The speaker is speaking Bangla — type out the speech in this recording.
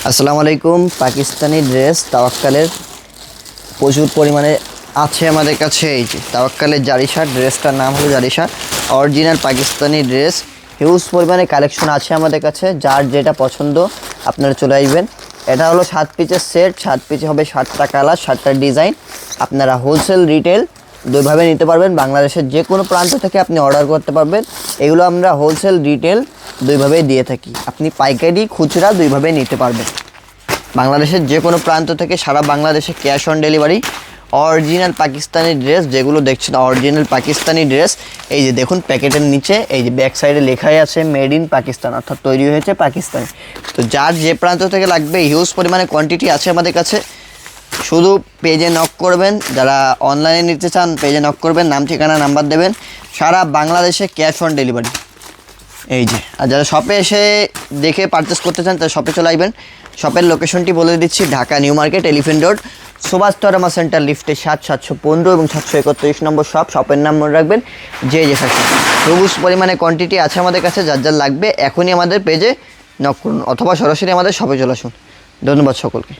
আসসালামু আলাইকুম। পাকিস্তানি ড্রেস তাওয়াক্কালের প্রচুর পরিমাণে আছে আমাদের কাছে। এই যে তাওয়াক্কালের জারিশা, ড্রেসটার নাম হলো জারিশা, অরিজিনাল পাকিস্তানি ড্রেস। হিউজ পরিমাণে কালেকশন আছে আমাদের কাছে, যার যেটা পছন্দ আপনারা চলে আসবেন। এটা হলো 7 পিসের সেট, 7 পিসে হবে 7টা কালার, 7টা ডিজাইন। আপনারা হোলসেল রিটেল দুইভাবে নিতে পারবেন। বাংলাদেশের যে কোনো প্রান্ত থেকে আপনি অর্ডার করতে পারবেন। এগুলো আমরা হোলসেল রিটেল দুইভাবেই দিয়ে থাকি। আপনি পাইকারি খুচরা দুইভাবেই নিতে পারবেন। বাংলাদেশের যে কোনো প্রান্ত থেকে সারা বাংলাদেশে cash on delivery. Original Pakistani dress যেগুলো দেখছেন, অরিজিনাল পাকিস্তানি ড্রেস। এই যে দেখুন প্যাকেটের নিচে এই যে ব্যাক সাইডে লেখাই আছে মেড ইন পাকিস্তান, অর্থাৎ তৈরি হয়েছে পাকিস্তানে। তো যার যে প্রান্ত থেকে লাগবে হিউজ পরিমাণে কোয়ান্টিটি আছে আমাদের কাছে। শুধু পেজে নক করবেন, যারা অনলাইনে নিতে চান পেজে নক করবেন, নাম ঠিকানা নাম্বার দেবেন। সারা বাংলাদেশে ক্যাশ অন ডেলিভারি। এই যে, আর যারা শপে এসে দেখে পারচেস করতে চান তারা শপে চলে আসবেন। শপের লোকেশনটি বলে দিচ্ছি, Dhaka New Market, Elephant Road, Subhash তরমা সেন্টার, লিফটে 7, 715 এবং 731 নম্বর শপ। শপের নাম মনে রাখবেন যে ফ্যাশন। প্রচুর পরিমাণে কোয়ান্টিটি আছে আমাদের কাছে, যার যার লাগবে এখনই আমাদের পেজে নক করুন অথবা সরাসরি আমাদের শপে চলে আসুন। ধন্যবাদ সকলকে।